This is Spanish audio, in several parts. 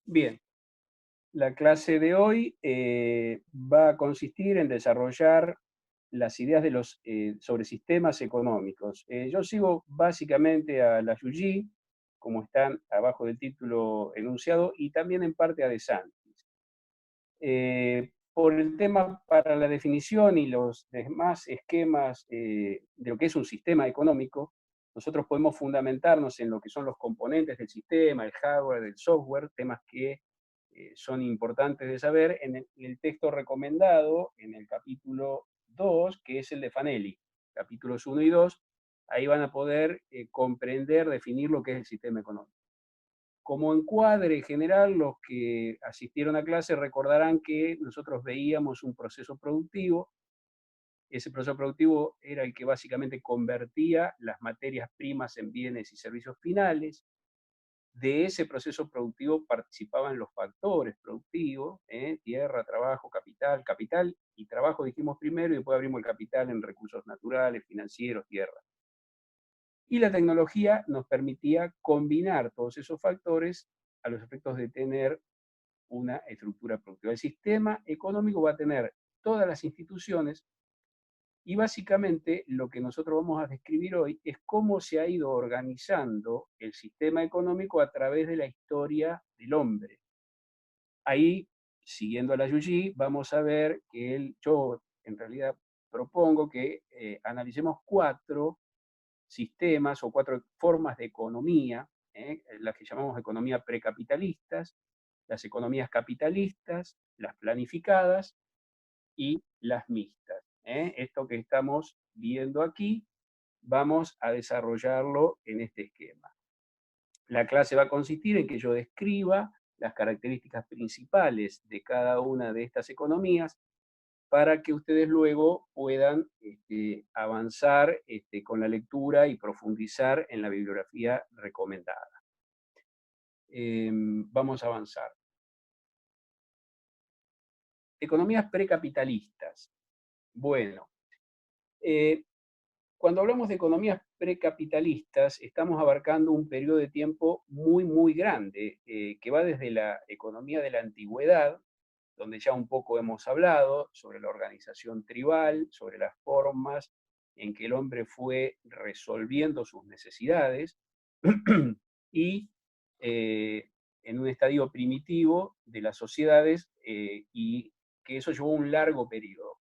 Bien, la clase de hoy va a consistir en desarrollar las ideas sobre sistemas económicos. Yo sigo básicamente a la Yuyi, como están abajo del título enunciado, y también en parte a De Santis. Por el tema para la definición y los demás esquemas de lo que es un sistema económico, nosotros podemos fundamentarnos en lo que son los componentes del sistema, el hardware, el software, temas que son importantes de saber en el texto recomendado en el capítulo 2, que es el de Fanelli, capítulos 1 y 2. Ahí van a poder comprender, definir lo que es el sistema económico. Como encuadre general, los que asistieron a clase recordarán que nosotros veíamos un proceso productivo. Ese proceso productivo era el que básicamente convertía las materias primas en bienes y servicios finales. De ese proceso productivo participaban los factores productivos, tierra, trabajo, capital. Capital y trabajo dijimos primero y después abrimos el capital en recursos naturales, financieros, tierra. Y la tecnología nos permitía combinar todos esos factores a los efectos de tener una estructura productiva. El sistema económico va a tener todas las instituciones y básicamente lo que nosotros vamos a describir hoy es cómo se ha ido organizando el sistema económico a través de la historia del hombre. Ahí, siguiendo a la Yuyi, vamos a ver que yo en realidad propongo que analicemos cuatro sistemas o cuatro formas de economía, las que llamamos economía precapitalistas, las economías capitalistas, las planificadas y las mixtas. Esto que estamos viendo aquí, vamos a desarrollarlo en este esquema. La clase va a consistir en que yo describa las características principales de cada una de estas economías para que ustedes luego puedan avanzar con la lectura y profundizar en la bibliografía recomendada. Vamos a avanzar. Economías precapitalistas. Bueno, eh, cuando hablamos de economías precapitalistas, estamos abarcando un periodo de tiempo muy, muy grande, que va desde la economía de la antigüedad, donde ya un poco hemos hablado sobre la organización tribal, sobre las formas en que el hombre fue resolviendo sus necesidades, y en un estadio primitivo de las sociedades, y que eso llevó un largo periodo.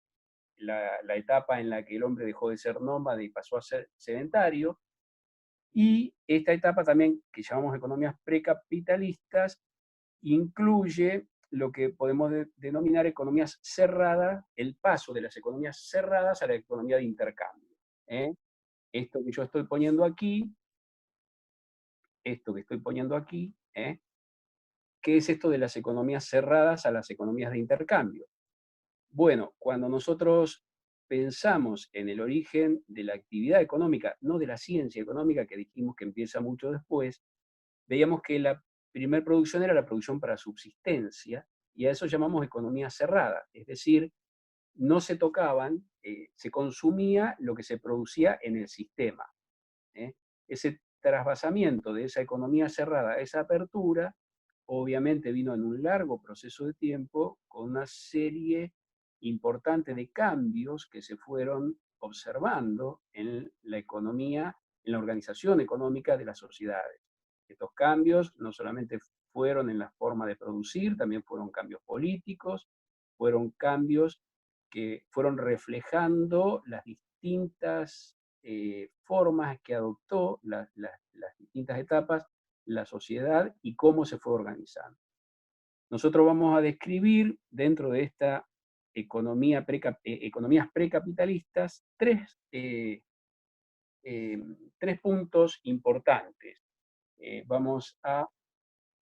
La etapa en la que el hombre dejó de ser nómade y pasó a ser sedentario, y esta etapa también, que llamamos economías precapitalistas, incluye lo que podemos denominar economías cerradas, el paso de las economías cerradas a la economía de intercambio. ¿eh? Esto que yo estoy poniendo aquí, esto que estoy poniendo aquí, ¿qué es esto de las economías cerradas a las economías de intercambio? Bueno, cuando nosotros pensamos en el origen de la actividad económica, no de la ciencia económica, que dijimos que empieza mucho después, veíamos que la primer producción era la producción para subsistencia, y a eso llamamos economía cerrada, es decir, no se tocaban, se consumía lo que se producía en el sistema. ¿eh? Ese trasvasamiento de esa economía cerrada a esa apertura, obviamente vino en un largo proceso de tiempo con una serie importante de cambios que se fueron observando en la economía, en la organización económica de las sociedades. Estos cambios no solamente fueron en la forma de producir, también fueron cambios políticos, fueron cambios que fueron reflejando las distintas formas que adoptó las distintas etapas la sociedad y cómo se fue organizando. Nosotros vamos a describir dentro de esta economías precapitalistas tres puntos importantes. Vamos a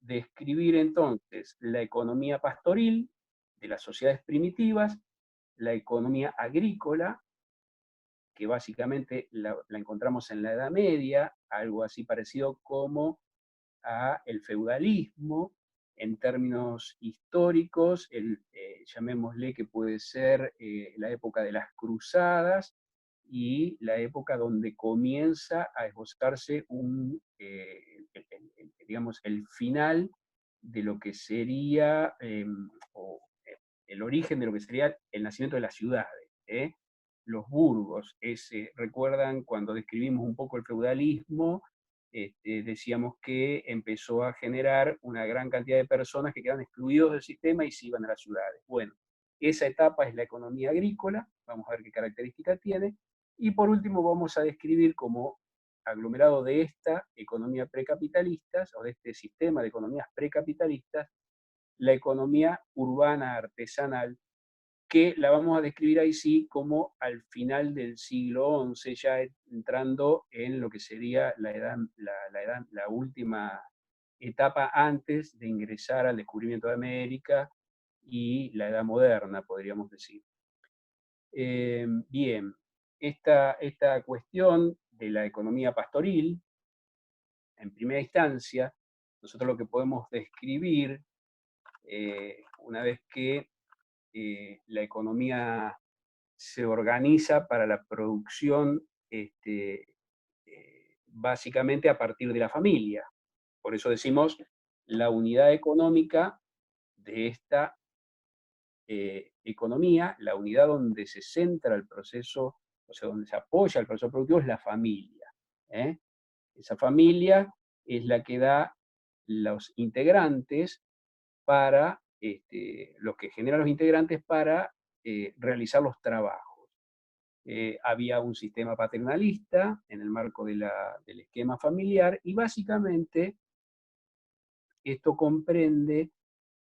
describir entonces la economía pastoril de las sociedades primitivas, la economía agrícola, que básicamente la encontramos en la Edad Media, algo así parecido como a el feudalismo. En términos históricos, llamémosle que puede ser la época de las cruzadas y la época donde comienza a esbozarse digamos, el final de lo que sería, el origen de lo que sería el nacimiento de las ciudades. Los burgos, recuerdan cuando describimos un poco el feudalismo, decíamos que empezó a generar una gran cantidad de personas que quedaban excluidos del sistema y se iban a las ciudades. Bueno, esa etapa es la economía agrícola, vamos a ver qué características tiene, y por último vamos a describir como aglomerado de esta economía precapitalista, o de este sistema de economías precapitalistas, la economía urbana artesanal, que la vamos a describir ahí sí como al final del siglo XI, ya entrando en lo que sería la última etapa antes de ingresar al descubrimiento de América y la edad moderna, podríamos decir. Bien, esta cuestión de la economía pastoril, en primera instancia, nosotros lo que podemos describir, una vez que la economía se organiza para la producción, básicamente a partir de la familia. Por eso decimos la unidad económica de esta economía, la unidad donde se centra el proceso, o sea, donde se apoya el proceso productivo, es la familia. Esa familia es la que da los integrantes para, los que generan los integrantes para realizar los trabajos. Había un sistema paternalista en el marco del esquema familiar y básicamente esto comprende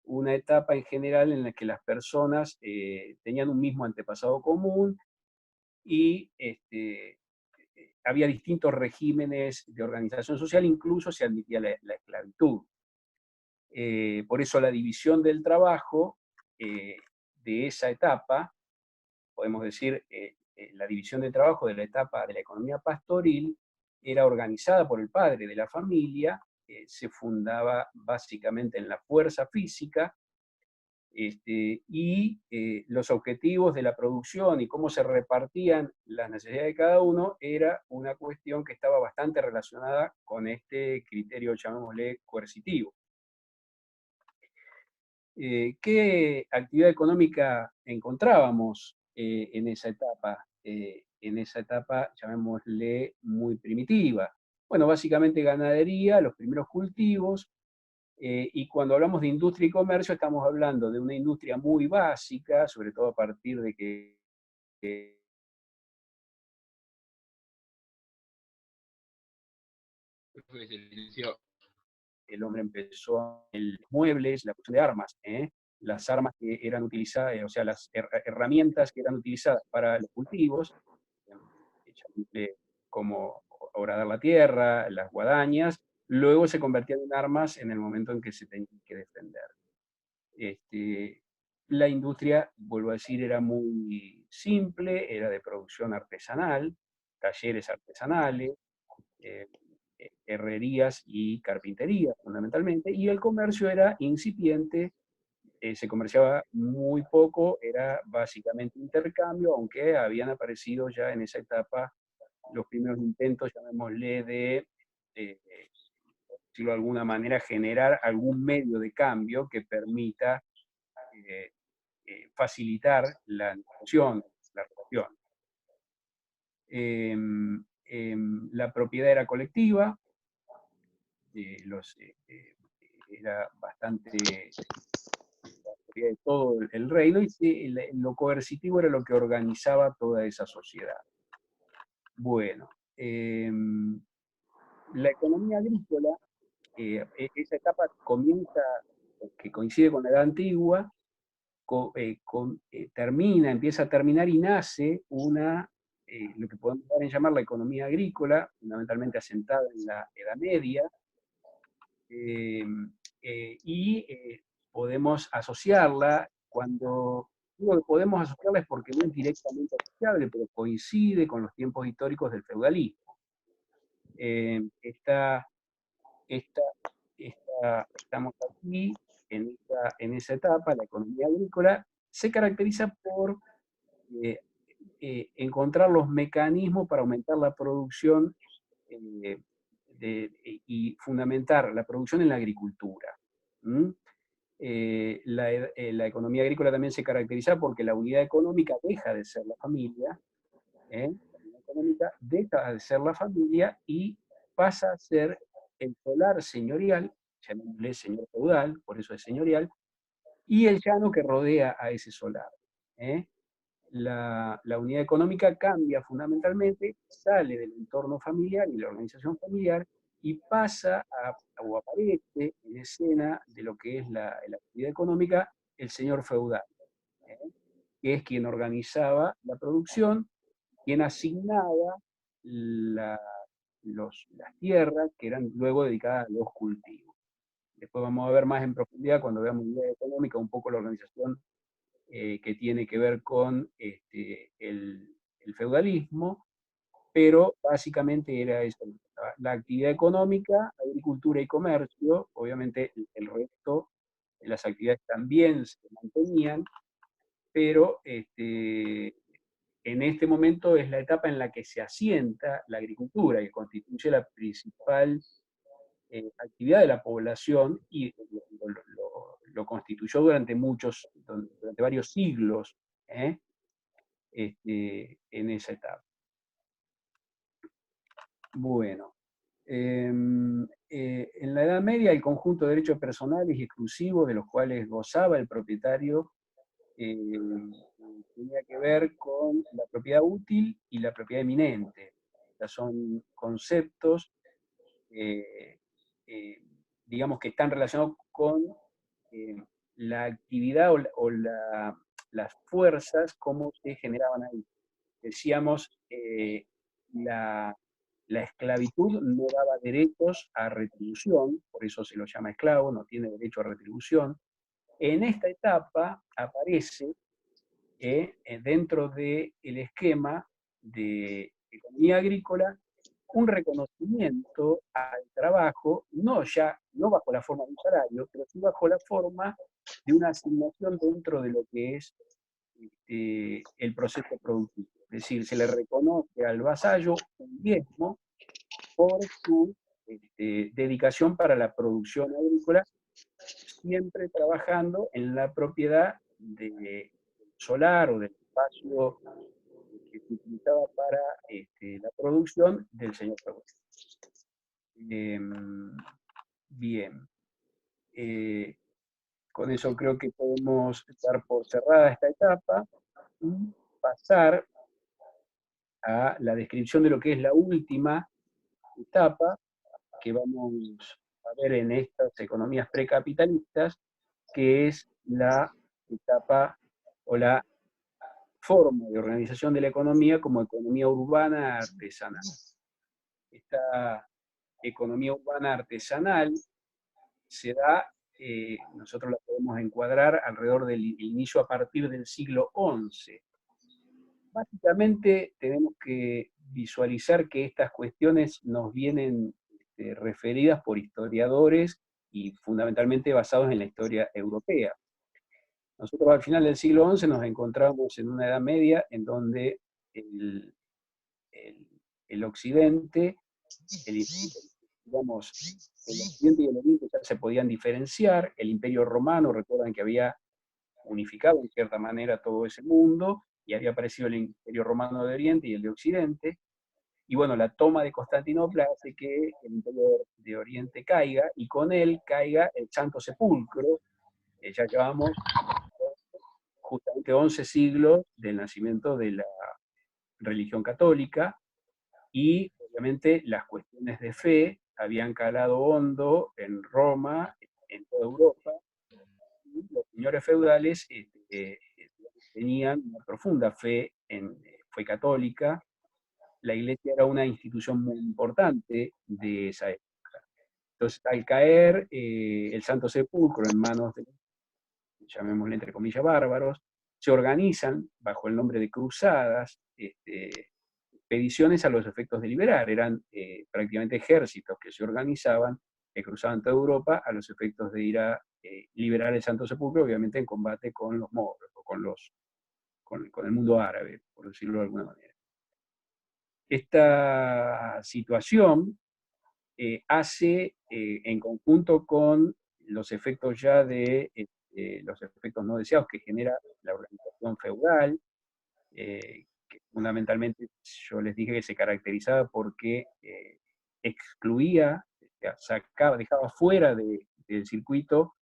una etapa en general en la que las personas tenían un mismo antepasado común y había distintos regímenes de organización social, incluso se admitía la esclavitud. Por eso la división del trabajo de esa etapa, podemos decir, la división del trabajo de la etapa de la economía pastoril, era organizada por el padre de la familia, se fundaba básicamente en la fuerza física, y los objetivos de la producción y cómo se repartían las necesidades de cada uno era una cuestión que estaba bastante relacionada con este criterio, llamémosle, coercitivo. ¿Qué actividad económica encontrábamos en esa etapa? En esa etapa, llamémosle, muy primitiva. Bueno, básicamente ganadería, los primeros cultivos, y cuando hablamos de industria y comercio estamos hablando de una industria muy básica, sobre todo a partir de que el hombre empezó en muebles, la producción de armas, las armas que eran utilizadas, o sea, las herramientas que eran utilizadas para los cultivos, como horadar la tierra, las guadañas, luego se convertían en armas en el momento en que se tenían que defender. La industria, vuelvo a decir, era muy simple, era de producción artesanal, talleres artesanales, eh, herrerías y carpinterías fundamentalmente, y el comercio era incipiente, se comerciaba muy poco, era básicamente intercambio, aunque habían aparecido ya en esa etapa los primeros intentos, llamémosle, de, decirlo de alguna manera, generar algún medio de cambio que permita eh, facilitar la negociación, la relación. La propiedad era colectiva, era bastante de todo el reino, y lo coercitivo era lo que organizaba toda esa sociedad. Bueno, la economía agrícola, esa etapa comienza, que coincide con la edad antigua, termina, empieza a terminar y nace lo que podemos llamar la economía agrícola, fundamentalmente asentada en la Edad Media, y podemos asociarla digo que podemos asociarla es porque no es directamente asociable, pero coincide con los tiempos históricos del feudalismo. Esta, estamos aquí en esa etapa, la economía agrícola se caracteriza por eh, encontrar los mecanismos para aumentar la producción y fundamentar la producción en la agricultura. ¿Mm? La economía agrícola también se caracteriza porque la unidad económica deja de ser la familia, ¿eh? La unidad económica deja de ser la familia y pasa a ser el solar señorial, llamémosle señor feudal, por eso es señorial, y el llano que rodea a ese solar. ¿Eh? La unidad económica cambia fundamentalmente, sale del entorno familiar y la organización familiar y pasa o aparece en escena de lo que es la actividad económica el señor feudal, ¿eh? Que es quien organizaba la producción, quien asignaba las tierras que eran luego dedicadas a los cultivos. Después vamos a ver más en profundidad cuando veamos unidad económica, un poco la organización que tiene que ver con el feudalismo, pero básicamente era eso. La actividad económica, agricultura y comercio, obviamente el resto de las actividades también se mantenían, pero en este momento es la etapa en la que se asienta la agricultura, que constituye la principal actividad de la población y lo constituyó durante varios siglos, ¿eh? En esa etapa. Bueno, en la Edad Media el conjunto de derechos personales y exclusivos de los cuales gozaba el propietario tenía que ver con la propiedad útil y la propiedad eminente. Estos son conceptos eh, eh, digamos que están relacionados con eh, la actividad las fuerzas, cómo se generaban ahí. Decíamos, la, la esclavitud no daba derechos a retribución, por eso se lo llama esclavo, no tiene derecho a retribución. En esta etapa aparece, dentro del esquema de economía agrícola, un reconocimiento al trabajo, no bajo la forma de un salario, pero sí bajo la forma de una asignación dentro de lo que es el proceso productivo. Es decir, se le reconoce al vasallo un diezmo por su dedicación para la producción agrícola, siempre trabajando en la propiedad del solar o del espacio que se utilizaba para la producción del señor feudal. Bien, eh, con eso creo que podemos dar por cerrada esta etapa y pasar a la descripción de lo que es la última etapa que vamos a ver en estas economías precapitalistas, que es la etapa o la forma de organización de la economía como economía urbana artesanal. Esta economía urbana artesanal se da, nosotros la podemos encuadrar alrededor del inicio a partir del siglo XI. Básicamente tenemos que visualizar que estas cuestiones nos vienen referidas por historiadores y fundamentalmente basados en la historia europea. Nosotros al final del siglo XI nos encontramos en una Edad Media en donde el, el, el Occidente, digamos, el Occidente y el Oriente ya se podían diferenciar, el Imperio Romano, recuerdan que había unificado en cierta manera todo ese mundo, y había aparecido el Imperio Romano de Oriente y el de Occidente, y bueno, la toma de Constantinopla hace que el Imperio de Oriente caiga, y con él caiga el Santo Sepulcro. Ya llevamos justamente 11 siglos del nacimiento de la religión católica, y obviamente las cuestiones de fe habían calado hondo en Roma, en toda Europa, y los señores feudales tenían una profunda fe fe católica. La iglesia era una institución muy importante de esa época. Entonces, al caer el Santo Sepulcro en manos de, llamémosle entre comillas, bárbaros, se organizan bajo el nombre de cruzadas, expediciones a los efectos de liberar. Eran prácticamente ejércitos que se organizaban, que cruzaban toda Europa a los efectos de ir a liberar el Santo Sepulcro, obviamente en combate con los moros o con el mundo árabe, por decirlo de alguna manera. Esta situación hace, en conjunto con los efectos ya de los efectos no deseados que genera la organización feudal, que fundamentalmente yo les dije que se caracterizaba porque excluía, sacaba, dejaba fuera del circuito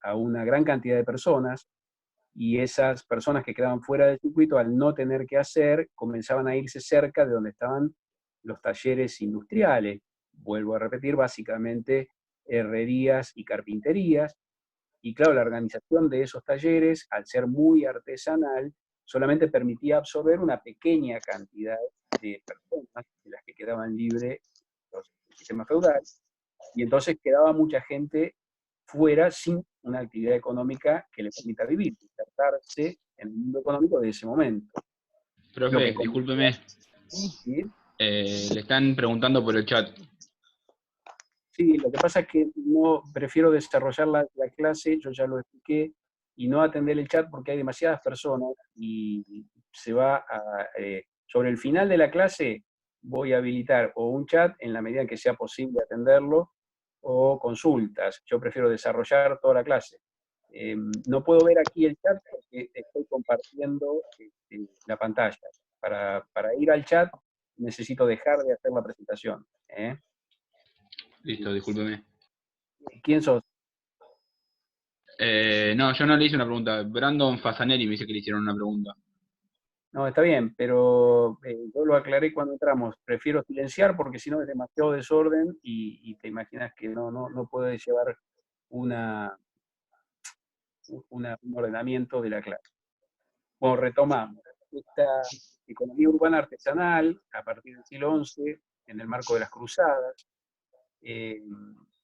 a una gran cantidad de personas, y esas personas que quedaban fuera del circuito, al no tener que hacer, comenzaban a irse cerca de donde estaban los talleres industriales. Vuelvo a repetir, básicamente herrerías y carpinterías. Y claro, la organización de esos talleres, al ser muy artesanal, solamente permitía absorber una pequeña cantidad de personas de las que quedaban libres los sistemas feudales, y entonces quedaba mucha gente fuera sin una actividad económica que le permita vivir, insertarse en el mundo económico de ese momento. Lo Profe, que discúlpeme, ¿sí? le están preguntando por el chat. Sí, lo que pasa es que no prefiero desarrollar la clase, yo ya lo expliqué, y no atender el chat porque hay demasiadas personas y se va a... sobre el final de la clase voy a habilitar o un chat en la medida en que sea posible atenderlo, o consultas. Yo prefiero desarrollar toda la clase. No puedo ver aquí el chat porque estoy compartiendo la pantalla. Para ir al chat necesito dejar de hacer la presentación. Listo, discúlpeme. ¿Quién sos? No, yo no le hice una pregunta. Brandon Fasanelli me dice que le hicieron una pregunta. No, está bien, pero yo lo aclaré cuando entramos. Prefiero silenciar porque si no es demasiado desorden y te imaginas que no puede llevar una, un ordenamiento de la clase. Bueno, retomamos. Esta economía urbana artesanal, a partir del siglo XI, en el marco de las cruzadas, eh,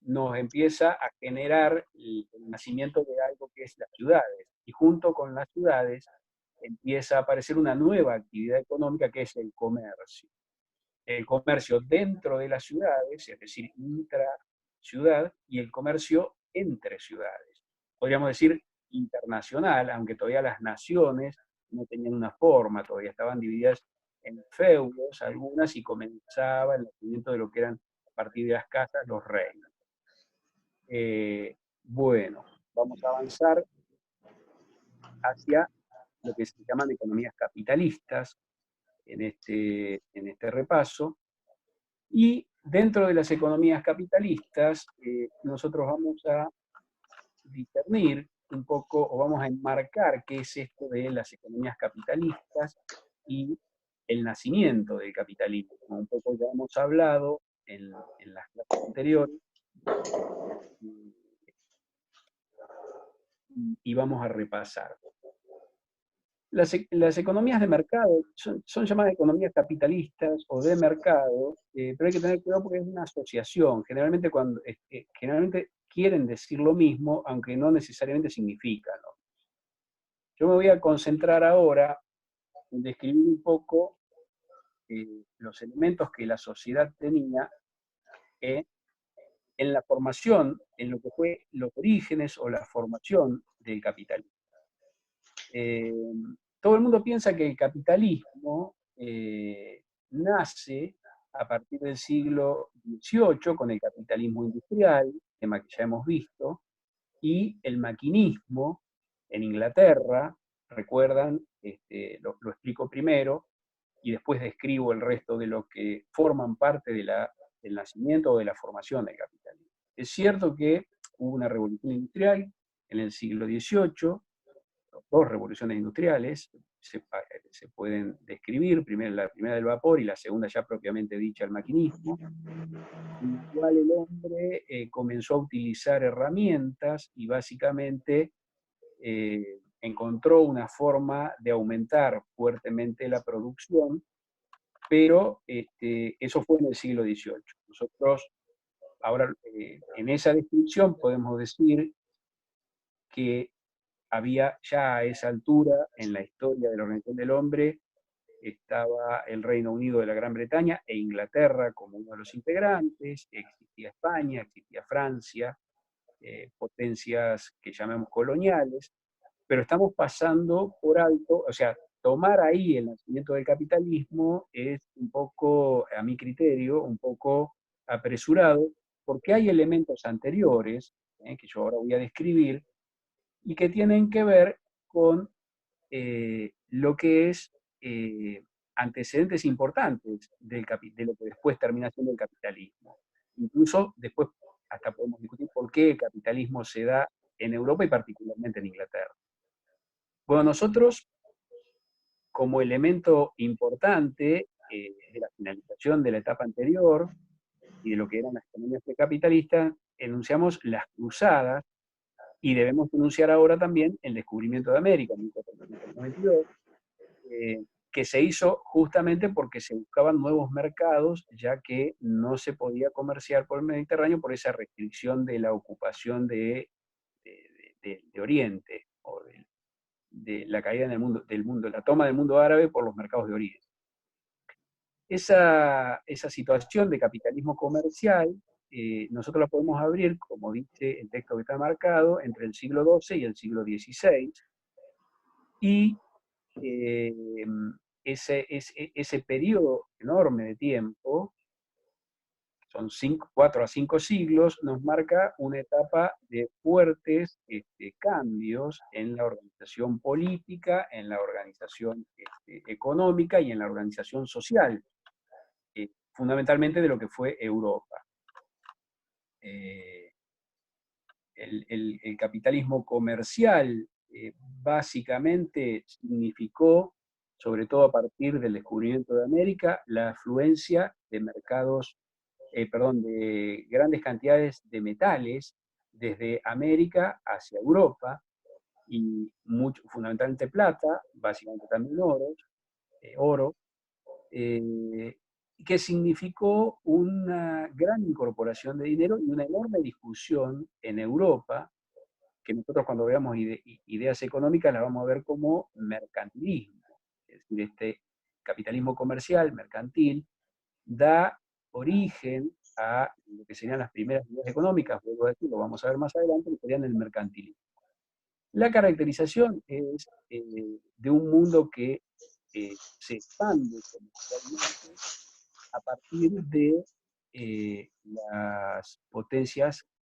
nos empieza a generar el nacimiento de algo que es las ciudades. Y junto con las ciudades empieza a aparecer una nueva actividad económica que es el comercio. El comercio dentro de las ciudades, es decir, intra-ciudad, y el comercio entre ciudades. Podríamos decir internacional, aunque todavía las naciones no tenían una forma, todavía estaban divididas en feudos algunas, y comenzaba el nacimiento de lo que eran, a partir de las casas, los reinos. Bueno, vamos a avanzar hacia lo que se llaman economías capitalistas en este repaso. Y dentro de las economías capitalistas, nosotros vamos a discernir un poco, o vamos a enmarcar qué es esto de las economías capitalistas y el nacimiento del capitalismo. Como un poco ya hemos hablado en las clases anteriores, y vamos a repasar. Las economías de mercado son llamadas economías capitalistas o de mercado, pero hay que tener cuidado porque es una asociación. Generalmente quieren decir lo mismo, aunque no necesariamente significan, ¿no? Yo me voy a concentrar ahora en describir un poco los elementos que la sociedad tenía en la formación, en lo que fue los orígenes o la formación del capitalismo. Todo el mundo piensa que el capitalismo nace a partir del siglo XVIII con el capitalismo industrial, tema que ya hemos visto, y el maquinismo en Inglaterra. Recuerdan, lo explico primero y después describo el resto de lo que forman parte del nacimiento o de la formación del capitalismo. Es cierto que hubo una revolución industrial en el siglo XVIII, dos revoluciones industriales se pueden describir, la primera del vapor y la segunda ya propiamente dicha el maquinismo, en la cual el hombre comenzó a utilizar herramientas y básicamente encontró una forma de aumentar fuertemente la producción, pero eso fue en el siglo XVIII. Nosotros ahora en esa descripción podemos decir que había ya a esa altura, en la historia de la organización del hombre, estaba el Reino Unido de la Gran Bretaña e Inglaterra como uno de los integrantes, existía España, existía Francia, potencias que llamamos coloniales, pero estamos pasando por alto, o sea, tomar ahí el nacimiento del capitalismo es un poco, a mi criterio, un poco apresurado, porque hay elementos anteriores, que yo ahora voy a describir, y que tienen que ver con lo que es antecedentes importantes de lo que después termina siendo el capitalismo. Incluso después hasta podemos discutir por qué el capitalismo se da en Europa y particularmente en Inglaterra. Bueno, nosotros, como elemento importante de la finalización de la etapa anterior y de lo que eran las economías precapitalistas, enunciamos las cruzadas y debemos enunciar ahora también el descubrimiento de América en 1492, que se hizo justamente porque se buscaban nuevos mercados, ya que no se podía comerciar por el Mediterráneo por esa restricción de la ocupación de Oriente, o de la caída del mundo, la toma del mundo árabe por los mercados de Oriente. Esa situación de capitalismo comercial, nosotros la podemos abrir, como dice el texto que está marcado, entre el siglo XII y el siglo XVI, y ese periodo enorme de tiempo, son 4 a 5 siglos, nos marca una etapa de fuertes cambios en la organización política, en la organización económica y en la organización social, fundamentalmente de lo que fue Europa. El capitalismo comercial básicamente significó, sobre todo a partir del descubrimiento de América, la afluencia de mercados, de grandes cantidades de metales desde América hacia Europa, y fundamentalmente plata, básicamente también oro, que significó una gran incorporación de dinero y una enorme discusión en Europa, que nosotros cuando veamos ideas económicas las vamos a ver como mercantilismo. Es decir, este capitalismo comercial, mercantil, da origen a lo que serían las primeras ideas económicas, vuelvo a decir, lo vamos a ver más adelante, que serían el mercantilismo. La caracterización es de un mundo que se expande comercialmente a partir de las potencias